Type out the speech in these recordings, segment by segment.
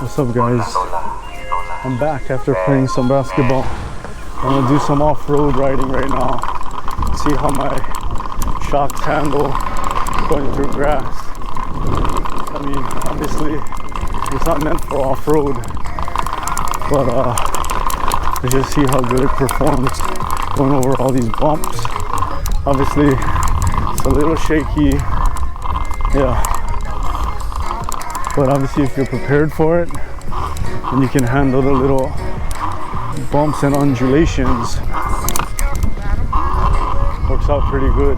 What's up, guys? I'm back after playing some basketball. I'm gonna do some off-road riding right now. See how my shocks handle going through grass. I mean, obviously it's not meant for off-road, but let's just see how good it performs going over all these bumps. Obviously it's a little shaky, yeah, but obviously if you're prepared for it and you can handle the little bumps and undulations, works out pretty good.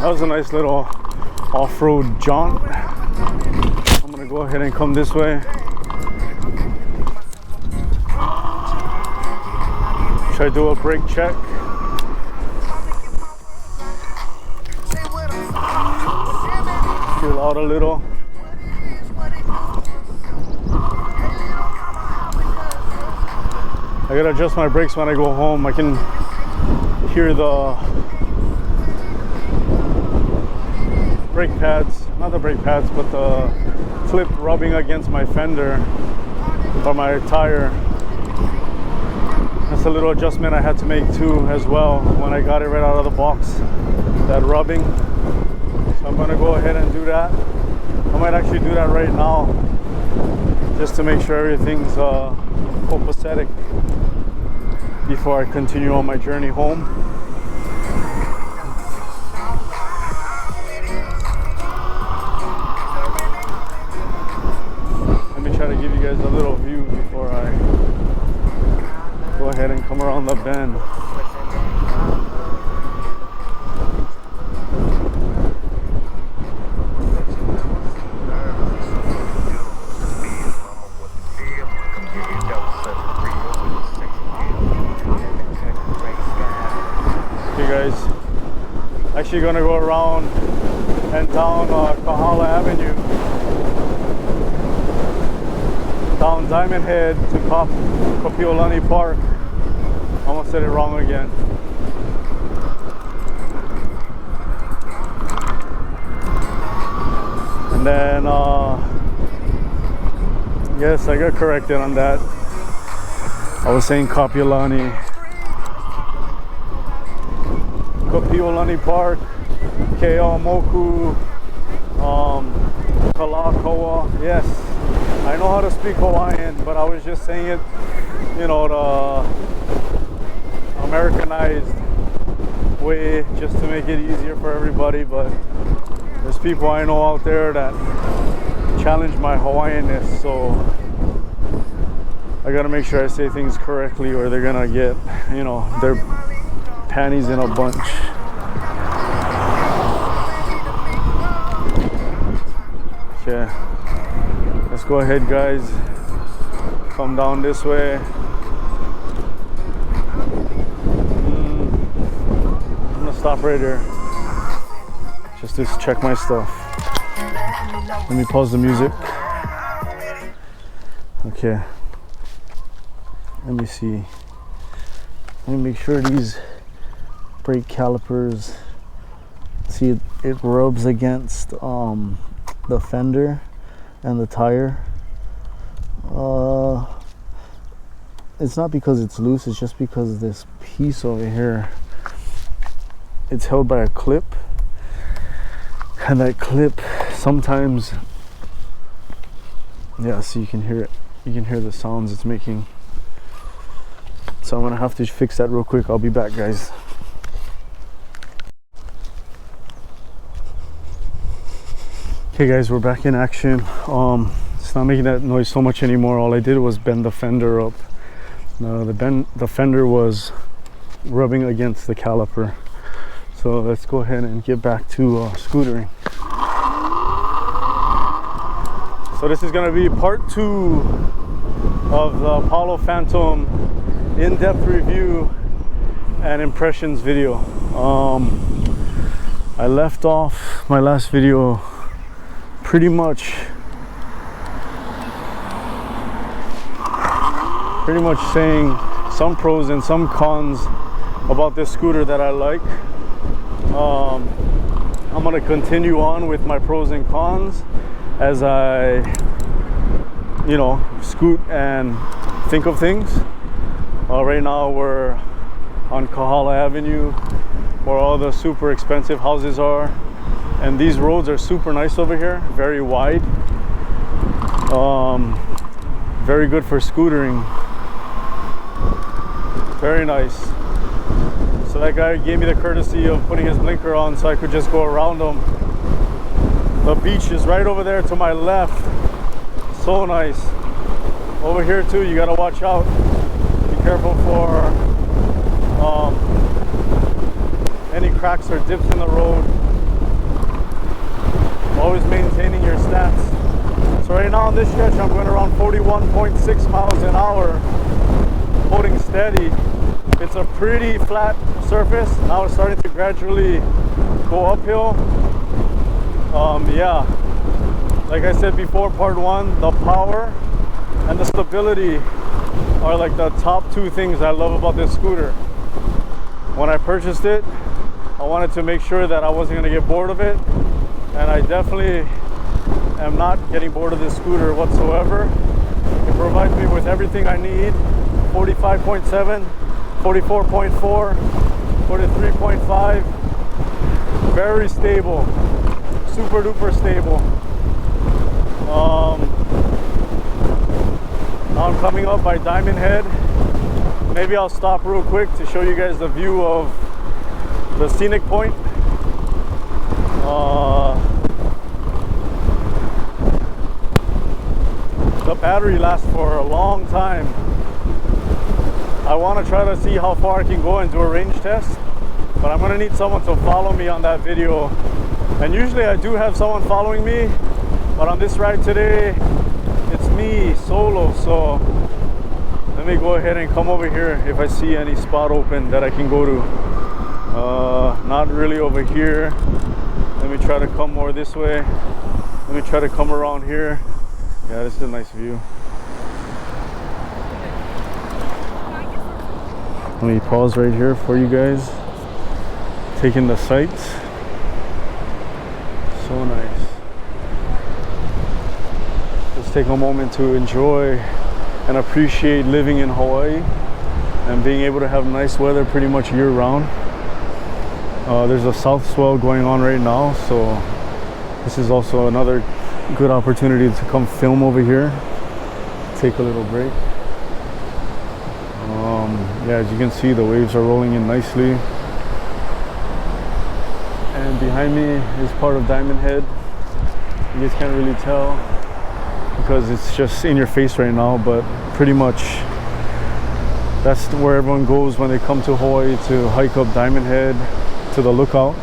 That was a nice little off-road jaunt. I'm gonna go ahead and come this way. Try to do a brake check. Feel out a little. I gotta adjust my brakes when I go home. I can hear the brake pads, not the brake pads, but the clip rubbing against my fender or my tire. That's a little adjustment I had to make too as well when I got it right out of the box, that rubbing. So I'm gonna go ahead and do that. I might actually do that right now just to make sure everything's copacetic before I continue on my journey home. Let me try to give you guys a little view before I go ahead and come around the bend. Actually gonna go around and down Kahala Avenue, down Diamond Head to Kapiolani Park. Almost said it wrong again. And then yes, I got corrected on that. I was saying Kapiolani. Kapiolani Park, Keaumoku, Kalakaua. Yes, I know how to speak Hawaiian, but I was just saying it, you know, the Americanized way, just to make it easier for everybody. But there's people I know out there that challenge my Hawaiianness, so I gotta make sure I say things correctly or they're gonna get, you know, their panties in a bunch. Okay, let's go ahead, guys. Come down this way. I'm gonna stop right here just to check my stuff. Let me pause the music. Okay, let me see. Let me make sure these brake calipers, see, it rubs against the fender and the tire. It's not because it's loose, it's just because this piece over here, it's held by a clip, and that clip sometimes, yeah, so you can hear it, you can hear the sounds it's making. So I'm gonna have to fix that real quick. I'll be back, guys. Okay, guys, we're back in action. It's not making that noise so much anymore. All I did was bend the fender up. The fender was rubbing against the caliper. So let's go ahead and get back to scootering. So this is gonna be part 2 of the Apollo Phantom in-depth review and impressions video. I left off my last video pretty much saying some pros and some cons about this scooter that I like. I'm going to continue on with my pros and cons, as I, you know, scoot and think of things. Right now we're on Kahala Avenue, where all the super expensive houses are, and these roads are super nice over here, very wide, very good for scootering, very nice. So that guy gave me the courtesy of putting his blinker on so I could just go around him. The beach is right over there to my left, so nice. Over here too, you gotta watch out, be careful for any cracks or dips in the road. Always maintaining your stats. So right now on this stretch, I'm going around 41.6 miles an hour, holding steady. It's a pretty flat surface. Now it's starting to gradually go uphill. Yeah, like I said before, part one, the power and the stability are like the top two things I love about this scooter. When I purchased it, I wanted to make sure that I wasn't going to get bored of it, and I definitely am not getting bored of this scooter whatsoever. It provides me with everything I need: 45.7, 44.4, 43.5. Very stable, super duper stable. Now I'm coming up by Diamond Head. Maybe I'll stop real quick to show you guys the view of the scenic point. The battery lasts for a long time. I want to try to see how far I can go and do a range test, but I'm going to need someone to follow me on that video. And usually I do have someone following me, but on this ride today, it's me solo. So let me go ahead and come over here if I see any spot open that I can go to. Not really over here. Let me try to come more this way. Let me try to come around here. Yeah, this is a nice view. Let me pause right here for you guys. Taking the sights. So nice. Let's take a moment to enjoy and appreciate living in Hawaii and being able to have nice weather pretty much year round. There's a south swell going on right now, so this is also another good opportunity to come film over here, take a little break. Yeah, as you can see, the waves are rolling in nicely, and behind me is part of Diamond Head. You guys can't really tell because it's just in your face right now, but pretty much that's where everyone goes when they come to Hawaii, to hike up Diamond Head to the lookout.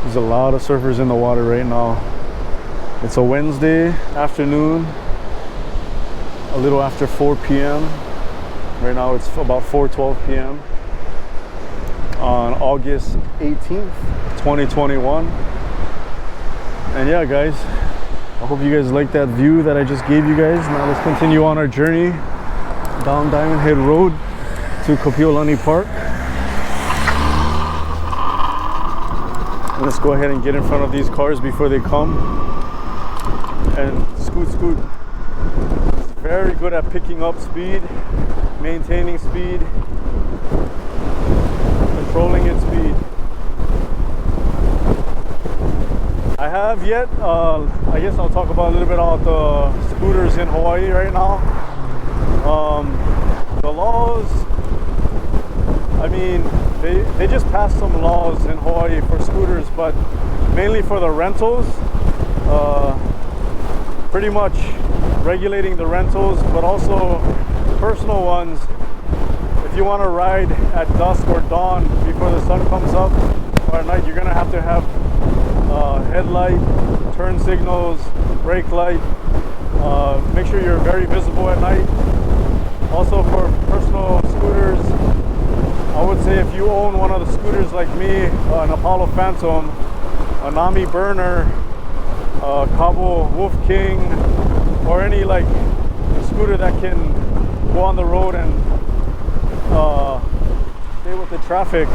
There's a lot of surfers in the water right now. It's a Wednesday afternoon, a little after 4 p.m. Right now it's about 4:12 p.m. on August 18th, 2021. And yeah, guys, I hope you guys like that view that I just gave you guys. Now let's continue on our journey down Diamond Head Road to Kapiolani Park. Let's go ahead and get in front of these cars before they come and scoot. It's very good at picking up speed, maintaining speed, controlling its speed. I have yet, I guess I'll talk about a little bit about the scooters in Hawaii right now. The laws, I mean, they just passed some laws in Hawaii for scooters, but mainly for the rentals, pretty much regulating the rentals, but also personal ones. If you want to ride at dusk or dawn before the sun comes up, or at night, you're gonna have to have headlight, turn signals, brake light. Make sure you're very visible at night. Also for personal scooters, I would say if you own one of the scooters like me, an Apollo Phantom, a Nami Burner, Cabo Wolf King, or any like scooter that can go on the road and stay with the traffic,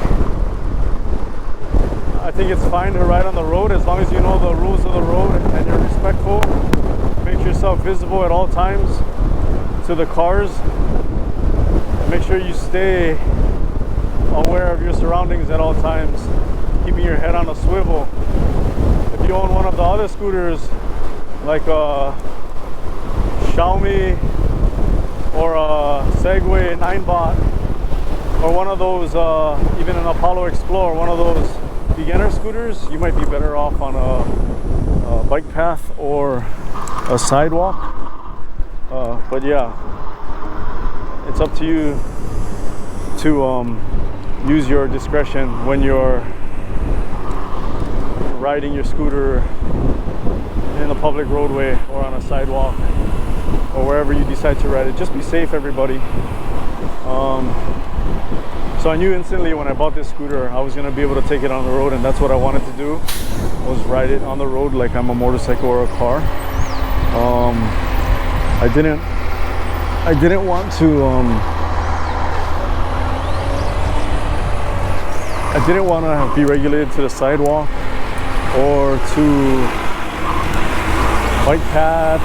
I think it's fine to ride on the road as long as you know the rules of the road and you're respectful. Make yourself visible at all times to the cars. Make sure you stay aware of your surroundings at all times, keeping your head on a swivel. If you own one of the other scooters, like a Xiaomi or a Segway 9-bot, or one of those, even an Apollo Explorer, one of those beginner scooters, you might be better off on a bike path or a sidewalk. But yeah, it's up to you to use your discretion when you're riding your scooter in a public roadway or on a sidewalk or wherever you decide to ride it. Just be safe, everybody. So I knew instantly when I bought this scooter I was going to be able to take it on the road, and that's what I wanted to do, was ride it on the road like I'm a motorcycle or a car. I didn't want to I didn't want to be regulated to the sidewalk or to bike paths,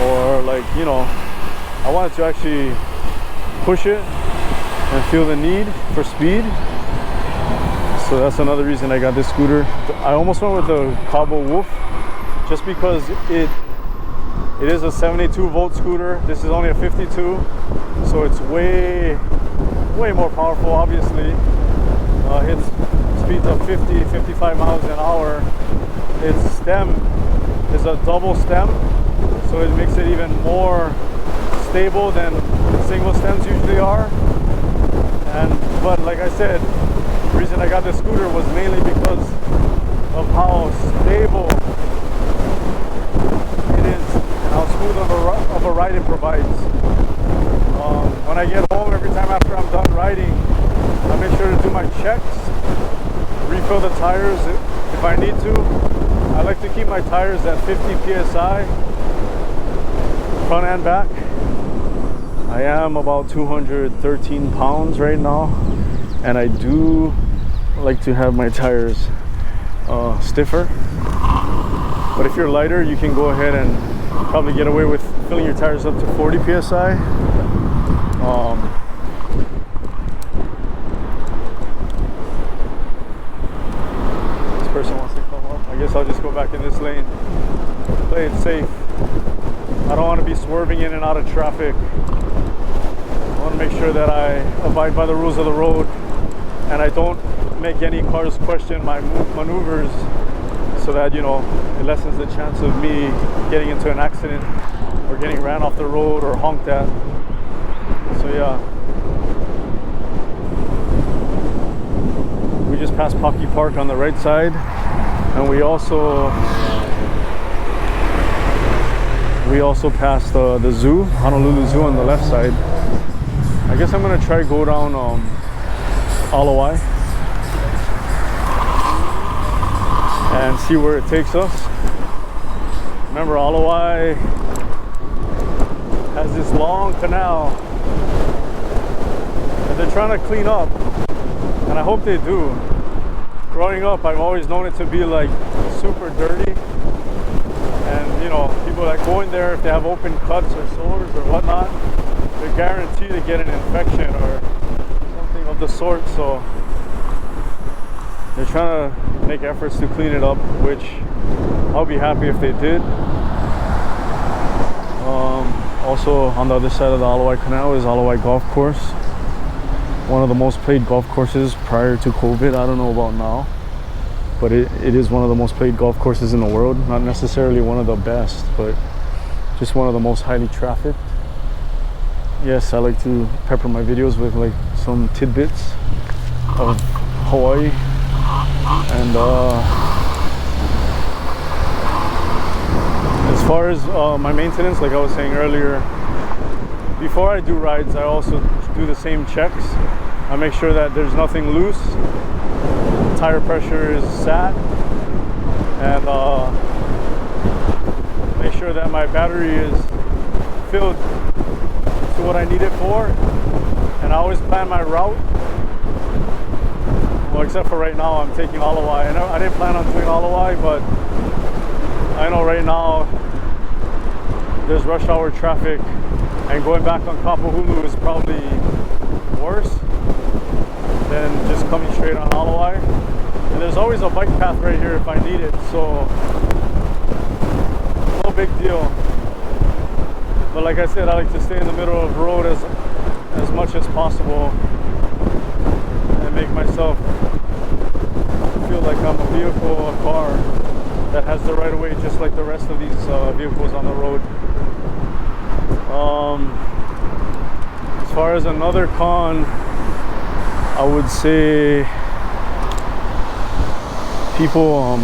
or like, you know, I wanted to actually push it and feel the need for speed. So that's another reason I got this scooter. I almost went with the Cabo Wolf just because it is a 72 volt scooter. This is only a 52, so it's way more powerful. Obviously hits speeds of 50, 55 miles an hour. Its stem is a double stem, so it makes it even more stable than single stems usually are. But like I said, the reason I got this scooter was mainly because of how stable it is and how smooth of a ride it provides. When I get home, every time after I'm done riding, I make sure to do my checks, refill the tires if I need to. I like to keep my tires at 50 psi, front and back. I am about 213 pounds right now, and I do like to have my tires stiffer. But if you're lighter, you can go ahead and probably get away with filling your tires up to 40 psi. This person wants to come up. I guess I'll just go back in this lane. Play it safe. I don't want to be swerving in and out of traffic. I want to make sure that I abide by the rules of the road and I don't make any cars question my maneuvers, so that, you know, it lessens the chance of me getting into an accident or getting ran off the road or honked at. So yeah, we just passed Pocky Park on the right side, and we also passed the zoo, Honolulu Zoo, on the left side. I guess I'm gonna try go down Alawite and see where it takes us. Remember, Alawite has this long canal that they're trying to clean up, and I hope they do. Growing up, I've always known it to be like super dirty, and you know, people that go in there, if they have open cuts or sores or whatnot, they're guaranteed to get an infection or something of the sort. So they're trying to make efforts to clean it up, which I'll be happy if they did. Also on the other side of the Alawite Canal is Alawite Golf Course, one of the most played golf courses prior to COVID. I don't know about now, but it is one of the most played golf courses in the world. Not necessarily one of the best, but just one of the most highly trafficked. Yes, I like to pepper my videos with like some tidbits of Hawaii. And as far as my maintenance, like I was saying earlier, before I do rides, I also do the same checks. I make sure that there's nothing loose, tire pressure is sat, and make sure that my battery is filled to what I need it for. And I always plan my route Well, except for right now, I'm taking Alawite. I didn't plan on doing Alawite, but I know right now there's rush hour traffic, and going back on Kapahulu is probably worse than just coming straight on Alawite. And there's always a bike path right here if I need it, so no big deal. But like I said, I like to stay in the middle of the road as much as possible and make myself feel like I'm a vehicle, a car that has the right of way, just like the rest of these vehicles on the road. As far as another con, I would say people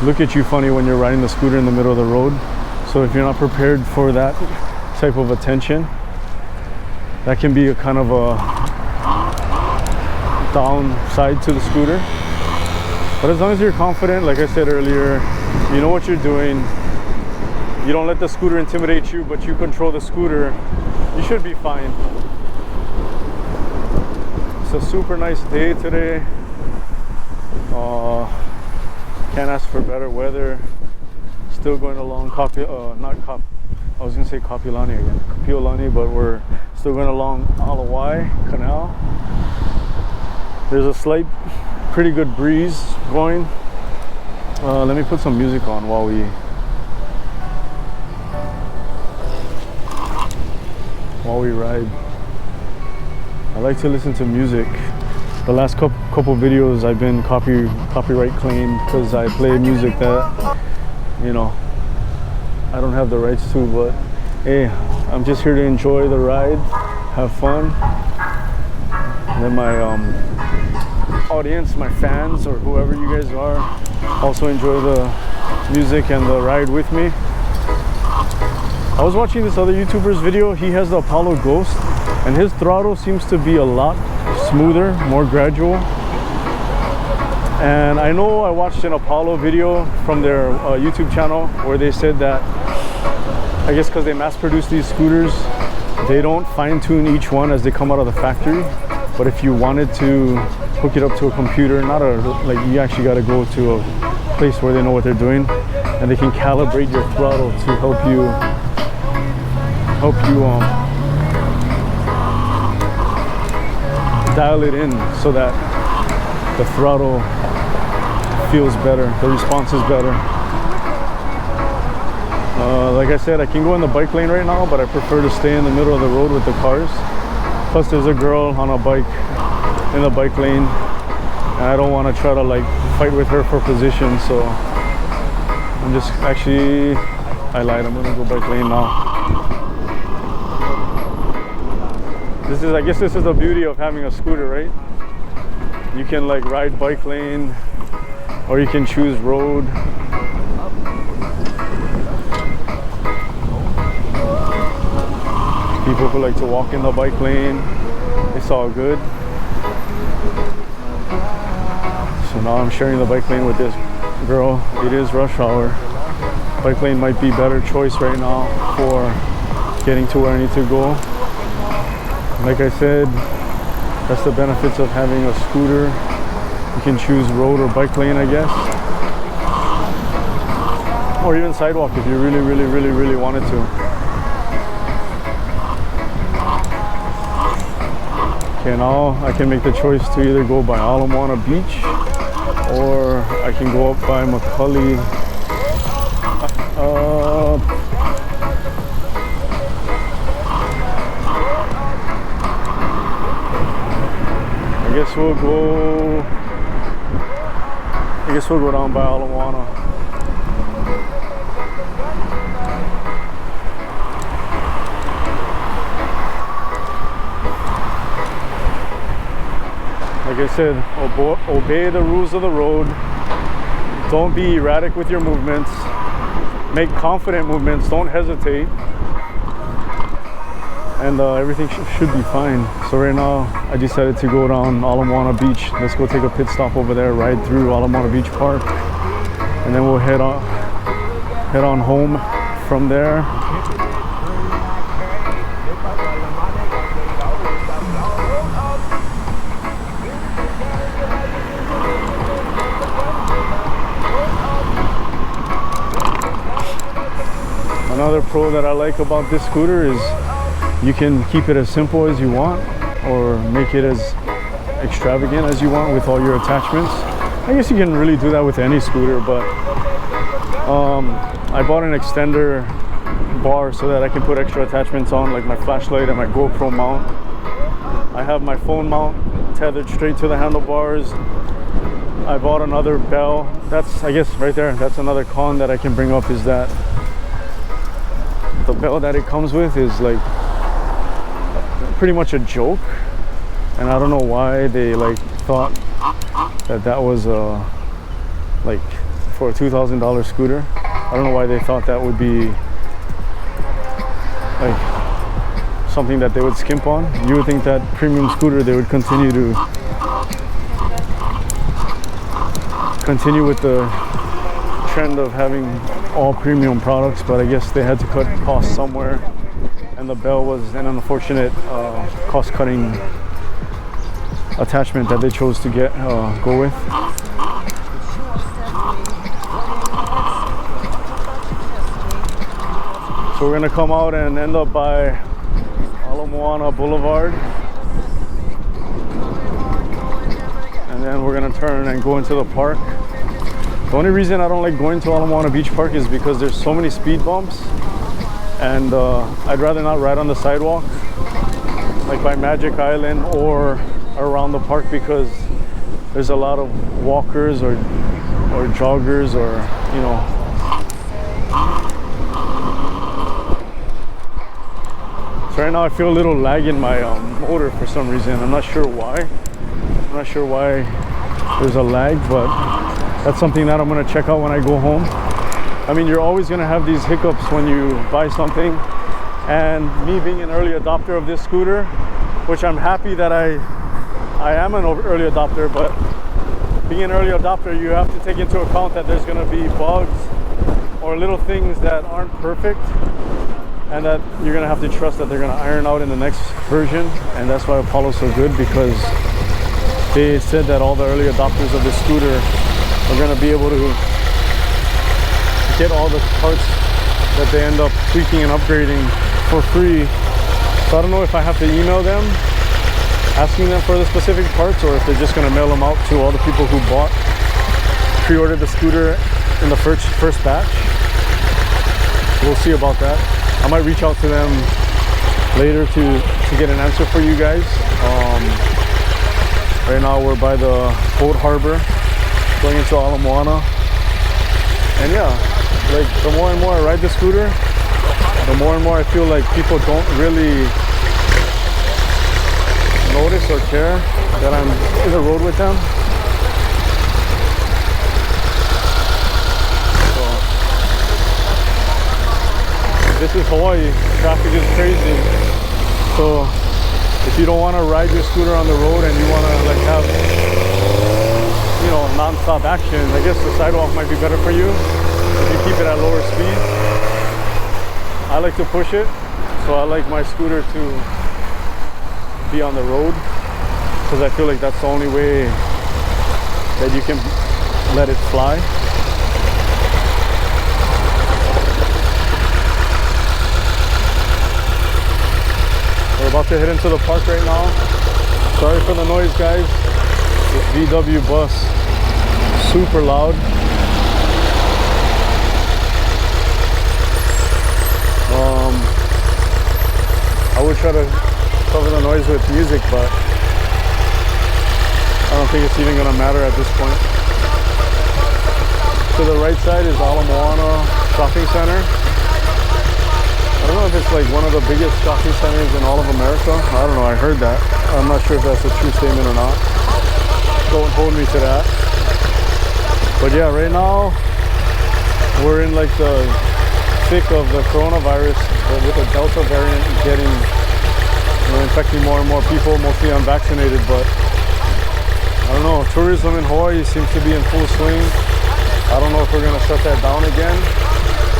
look at you funny when you're riding the scooter in the middle of the road. So if you're not prepared for that type of attention, that can be a kind of a downside to the scooter. But as long as you're confident, like I said earlier, you know what you're doing, you don't let the scooter intimidate you, but you control the scooter, you should be fine. It's a super nice day today. Can't ask for better weather. Still going along I was gonna say Kapiolani again, Kapiolani, but we're still going along Alawite Canal. There's a slight, pretty good breeze going. Let me put some music on while we ride. I like to listen to music. The last couple videos I've been copyright claimed because I play music that, you know, I don't have the rights to, but hey, I'm just here to enjoy the ride, have fun. And then my audience, my fans, or whoever you guys are, also enjoy the music and the ride with me. I was watching this other YouTuber's video. He has the Apollo Ghost, and his throttle seems to be a lot smoother, more gradual. And I know I watched an Apollo video from their YouTube channel where they said that, I guess because they mass produce these scooters, they don't fine tune each one as they come out of the factory. But if you wanted to hook it up to a computer, you actually got to go to a place where they know what they're doing, and they can calibrate your throttle to help you dial it in so that the throttle feels better, the response is better. Like I said, I can go in the bike lane right now, but I prefer to stay in the middle of the road with the cars. Plus there's a girl on a bike in the bike lane, and I don't want to try to like fight with her for position, so I'm just I lied, I'm gonna go bike lane now. I guess this is the beauty of having a scooter, right? You can like ride bike lane, or you can choose road. People who like to walk in the bike lane, it's all good. So now I'm sharing the bike lane with this girl. It is rush hour. Bike lane might be better choice right now for getting to where I need to go. Like I said, that's the benefits of having a scooter. You can choose road or bike lane, I guess. Or even sidewalk if you really wanted to. Okay, now I can make the choice to either go by Moana Beach, or I can go up by McCully. I guess we'll go down by Moana. Like I said, obey the rules of the road. Don't be erratic with your movements. Make confident movements. Don't hesitate. And everything should be fine. So right now, I decided to go down Moana Beach. Let's go take a pit stop over there, ride through Moana Beach Park, and then we'll head on home from there. Another pro that I like about this scooter is you can keep it as simple as you want or make it as extravagant as you want with all your attachments. I guess you can really do that with any scooter, but I bought an extender bar so that I can put extra attachments on, like my flashlight and my GoPro mount. I have my phone mount tethered straight to the handlebars. I bought another bell. That's, I guess right there, that's another con that I can bring up, is that the bell that it comes with is like pretty much a joke, and I don't know why they like thought that that was like for a $2,000 scooter. I don't know why they thought that would be like something that they would skimp on. You would think that premium scooter they would continue with the trend of having all premium products, but I guess they had to cut costs somewhere, and the bell was an unfortunate cost-cutting attachment that they chose to go with. So we're gonna come out and end up by Moana Boulevard, and then we're gonna turn and go into the park. The only reason I don't like going to Moana Beach Park is because there's so many speed bumps, and I'd rather not ride on the sidewalk like by Magic Island or around the park, because there's a lot of walkers or joggers, or you know. So right now I feel a little lag in my motor for some reason. I'm not sure why. There's a lag, but that's something that I'm gonna check out when I go home. I mean, you're always gonna have these hiccups when you buy something, and me being an early adopter of this scooter, which I'm happy that I am an early adopter, but being an early adopter, you have to take into account that there's gonna be bugs or little things that aren't perfect, and that you're gonna have to trust that they're gonna iron out in the next version. And that's why Apollo's so good, because they said that all the early adopters of this scooter are gonna be able to get all the parts that they end up tweaking and upgrading for free. So I don't know if I have to email them asking them for the specific parts, or if they're just gonna mail them out to all the people who pre-ordered the scooter in the first batch. We'll see about that. I might reach out to them later to get an answer for you guys. Right now we're by the boat harbor going into Ala Moana, and yeah, like the more and more I ride the scooter, the more and more I feel like people don't really notice or care that I'm in the road with them. This is Hawaii, traffic is crazy. So if you don't want to ride your scooter on the road and you want to like have, you know, non-stop action, I guess the sidewalk might be better for you if you keep it at lower speed. I like to push it, so I like my scooter to be on the road, because I feel like that's the only way that you can let it fly. We're about to head into the park right now. Sorry for the noise, guys. This VW bus, super loud. I would try to cover the noise with music, but I don't think it's even gonna matter at this point. To the right side is Ala Moana Shopping Center. I don't know if it's like one of the biggest shopping centers in all of America. I don't know, I heard that. I'm not sure if that's a true statement or not. Don't hold me to that. But yeah, right now we're in like the thick of the coronavirus, with the Delta variant getting, you know, infecting more and more people, mostly unvaccinated. But I don't know, tourism in Hawaii seems to be in full swing. I don't know if we're gonna shut that down again.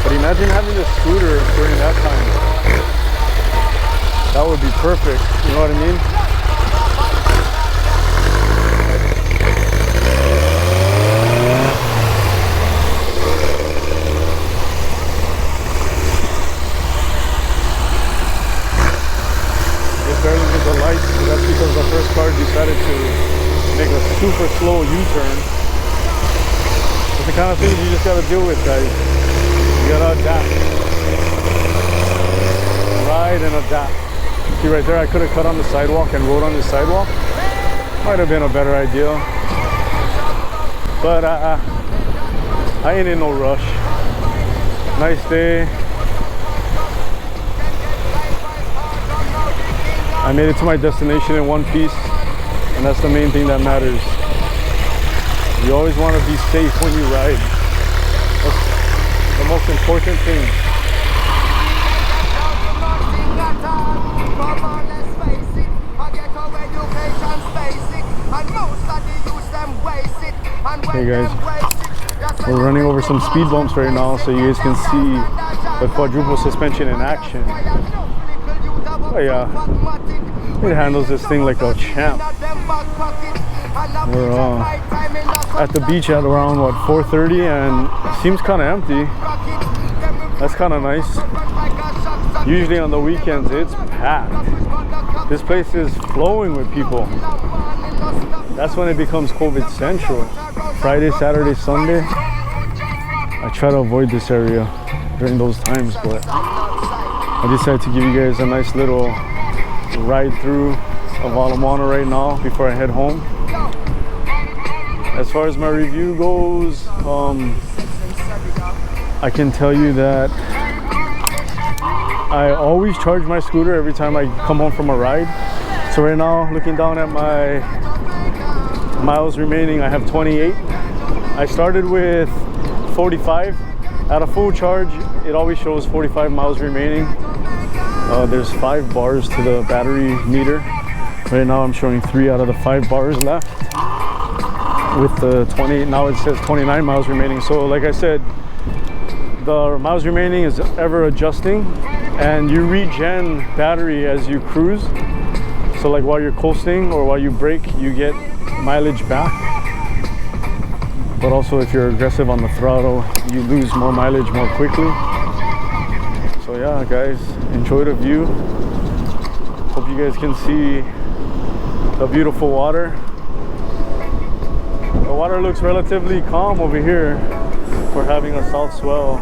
But imagine having a scooter during that time. That would be perfect, you know what I mean? kind of things you just gotta deal with, guys. You gotta adapt. Ride and adapt. See right there, I could have cut on the sidewalk and rode on the sidewalk. Might have been a better idea. But I ain't in no rush. Nice day. I made it to my destination in one piece, and that's the main thing that matters. You always want to be safe when you ride. That's the most important thing. Hey guys, we're running over some speed bumps right now so you guys can see the quadruple suspension in action. Oh yeah, it handles this thing like a champ. We're at the beach at around what, 4:30, and it seems kind of empty. That's kind of nice. Usually on the weekends it's packed. This place is flowing with people. That's when it becomes COVID central. Friday, Saturday, Sunday. I try to avoid this area during those times, but I decided to give you guys a nice little ride through of Moana right now before I head home. As far as my review goes, I can tell you that I always charge my scooter every time I come home from a ride. So right now, looking down at my miles remaining, I have 28. I started with 45. At a full charge, it always shows 45 miles remaining. There's 5 bars to the battery meter. Right now I'm showing 3 out of the 5 bars left. With the 28, now it says 29 miles remaining. So like I said, the miles remaining is ever adjusting, and you regen battery as you cruise. So like while you're coasting or while you brake, you get mileage back. But also if you're aggressive on the throttle, you lose more mileage more quickly. So yeah guys, enjoy the view. Hope you guys can see the beautiful water. The water looks relatively calm over here. We're having a south swell.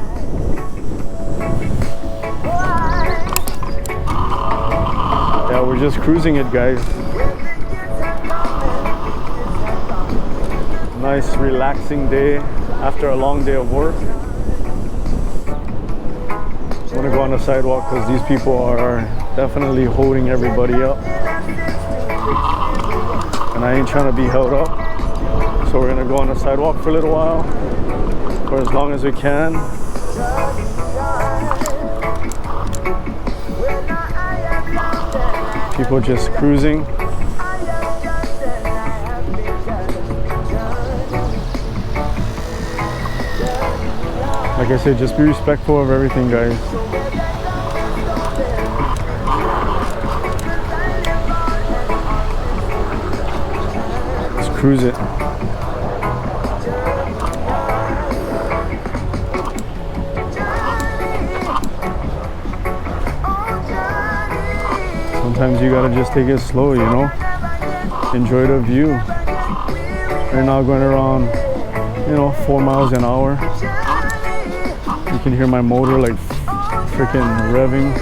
Yeah, we're just cruising it, guys. Nice relaxing day after a long day of work. I'm gonna go on the sidewalk because these people are definitely holding everybody up, and I ain't trying to be held up. So we're gonna go on the sidewalk for a little while, for as long as we can. People just cruising. Like I said, just be respectful of everything, guys. Let's cruise it. Sometimes you gotta just take it slow, you know? Enjoy the view. Right now going around, 4 miles an hour. You can hear my motor like freaking revving.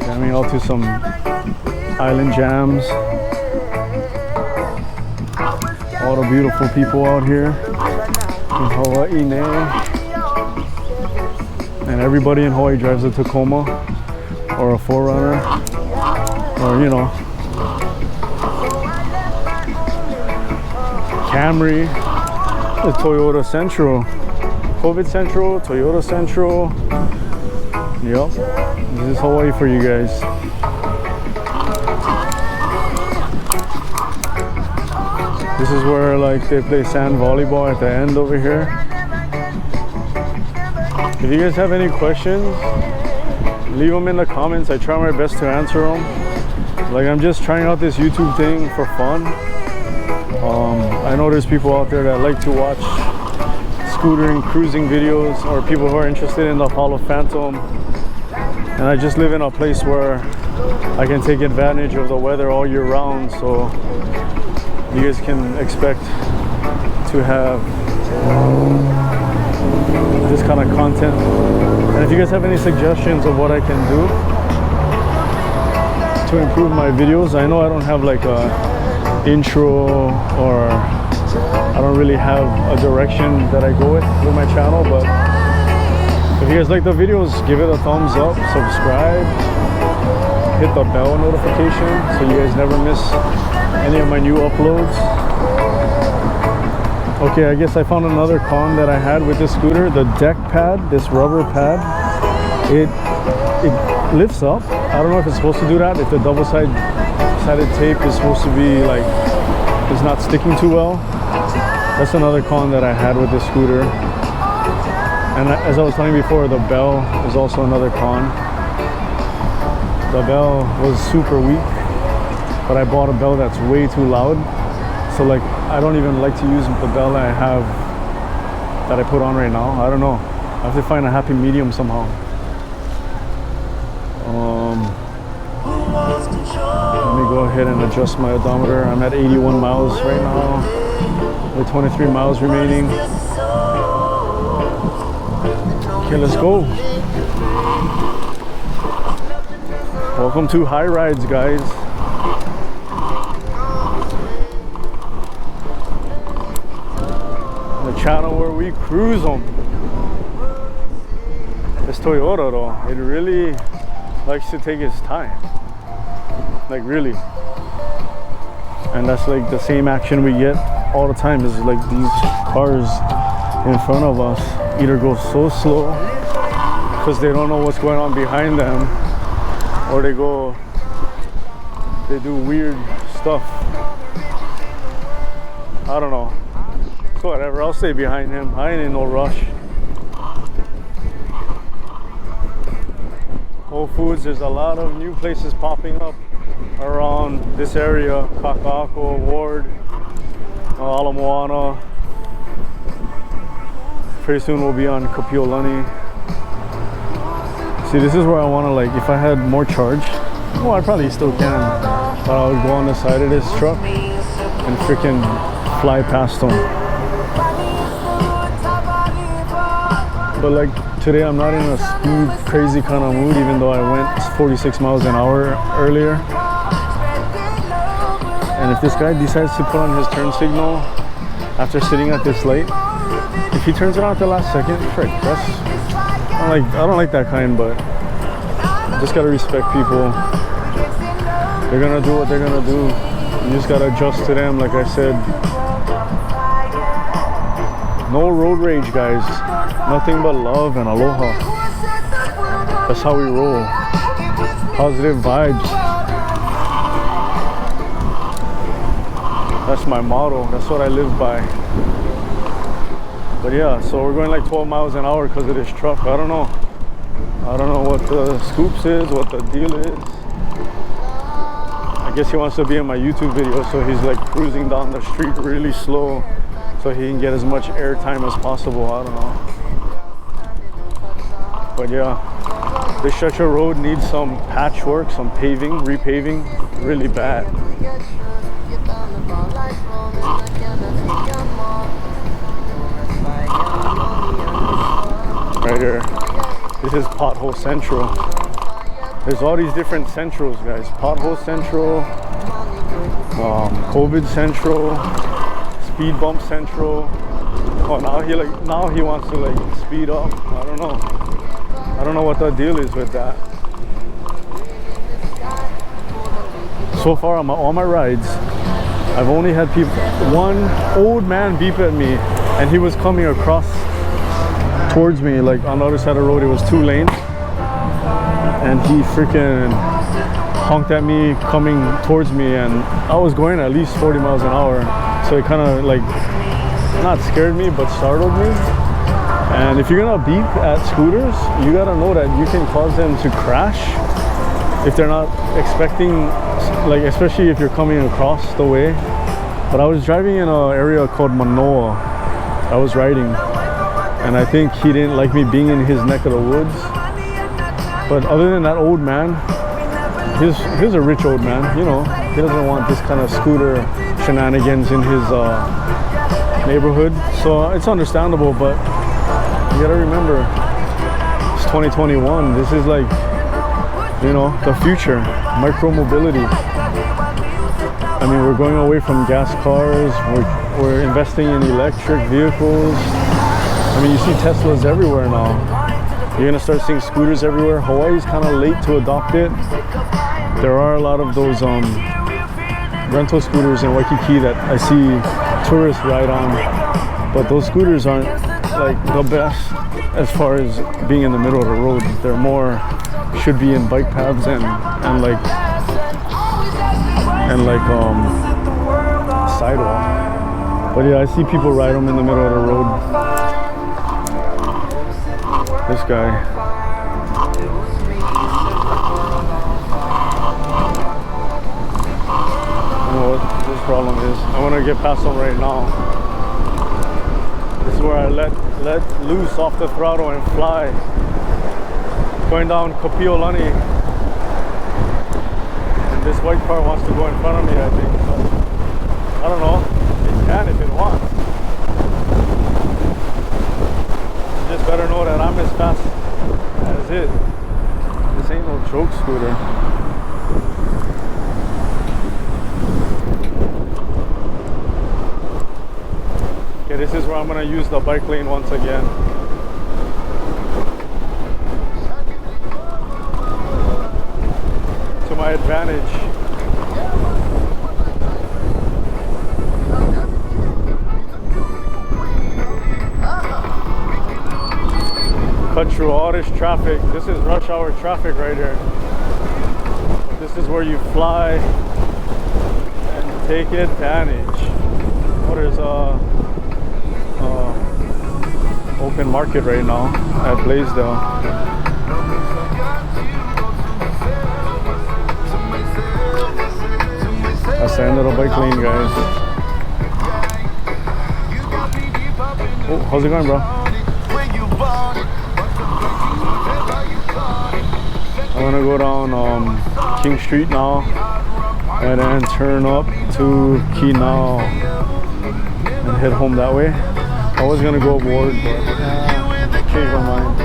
Jamming out to some island jams. All the beautiful people out here in Hawaii now. And everybody in Hawaii drives a Tacoma or a 4Runner or Camry. The Toyota Central, COVID Central, Toyota Central. Yep, this is Hawaii for you guys. This is where like they play sand volleyball at the end over here. If you guys have any questions, leave them in the comments. I try my best to answer them. Like, I'm just trying out this YouTube thing for fun. I know there's people out there that like to watch scootering, cruising videos, or people who are interested in the Apollo Phantom. And I just live in a place where I can take advantage of the weather all year round, so you guys can expect to have this kind of content. And if you guys have any suggestions of what I can do to improve my videos, I know I don't have like a intro, or I don't really have a direction that I go with my channel, but if you guys like the videos, give it a thumbs up, subscribe, hit the bell notification so you guys never miss any of my new uploads. Okay, I guess I found another con that I had with this scooter. The deck pad, this rubber pad, it lifts up. I don't know if it's supposed to do that, if the double-sided tape is supposed to be like, it's not sticking too well. That's another con that I had with this scooter. And as I was telling you before, the bell is also another con. The bell was super weak, but I bought a bell that's way too loud. So like, I don't even like to use the bell that I have, that I put on right now. I don't know. I have to find a happy medium somehow. Let me go ahead and adjust my odometer. I'm at 81 miles right now, with 23 miles remaining. Okay, let's go. Welcome to High Rides, guys. The channel where we cruise them. This Toyota though, it really likes to take its time. Like really. And that's like the same action we get all the time, is like these cars in front of us either go so slow because they don't know what's going on behind them, or they do weird stuff. I don't know. So whatever, I'll stay behind him. I ain't in no rush. Whole Foods, there's a lot of new places popping up around this area. Kaka'ako, Ward, Moana. Pretty soon we'll be on Kapiolani. See, this is where I want to, like, if I had more charge, well, I probably still can, but I would go on the side of this truck and freaking fly past them. But like today, I'm not in a speed crazy kind of mood, even though I went 46 miles an hour earlier. And if this guy decides to put on his turn signal after sitting at this light, if he turns it on at the last second, frick, that's, I don't like that kind, but just gotta respect people. They're gonna do what they're gonna do. You just gotta adjust to them, like I said. No road rage, guys. Nothing but love and aloha. That's how we roll. Positive vibes. That's my motto. That's what I live by. But yeah, so we're going like 12 miles an hour because of this truck. I don't know what the scoops is, what the deal is. I guess he wants to be in my YouTube video, so he's like cruising down the street really slow so he can get as much airtime as possible. I don't know. But yeah, this stretch of road needs some patchwork, some paving, repaving, really bad. Right here, this is Pothole Central. There's all these different centrals, guys. Pothole Central, COVID Central, Speed Bump Central. Oh, now he wants to like speed up. I don't know. I don't know what the deal is with that. So far on all my rides, I've only had one old man beep at me, and he was coming across towards me, like on the other side of the road. It was 2 lanes, and he freaking honked at me coming towards me, and I was going at least 40 miles an hour, so it kind of like not scared me but startled me. And if you're gonna beep at scooters, you gotta know that you can cause them to crash if they're not expecting, like especially if you're coming across the way. But I was driving in an area called Manoa. I was riding, and I think he didn't like me being in his neck of the woods. But other than that old man, he's a rich old man, you know, he doesn't want this kind of scooter shenanigans in neighborhood, so it's understandable. But you gotta remember, it's 2021. This is like, you know, the future, micro mobility. I mean, we're going away from gas cars. We're investing in electric vehicles. I mean, you see Teslas everywhere now. You're gonna start seeing scooters everywhere. Hawaii's kind of late to adopt it. There are a lot of those rental scooters in Waikiki that I see tourists ride on, but those scooters aren't like the best as far as being in the middle of the road. They're more, should be in bike paths and sidewalk. But yeah, I see people ride them in the middle of the road. This guy. I don't know what this problem is. I want to get past them right now. This is where I let loose off the throttle and fly. Going down Kopiolani. And this white car wants to go in front of me, I think. But I don't know. It can if it wants. You just better know that I'm as fast as it. This ain't no choke scooter. Okay, this is where I'm gonna use the bike lane once again. To my advantage. Cut through all this traffic. This is rush hour traffic right here. This is where you fly and take advantage. Oh, there's a open market right now at Blaisdell. That's the end of the bike lane, guys. Oh, how's it going, bro? I'm gonna go down King Street now and then turn up to Kinau and head home that way. I was gonna go aboard, but changed my mind.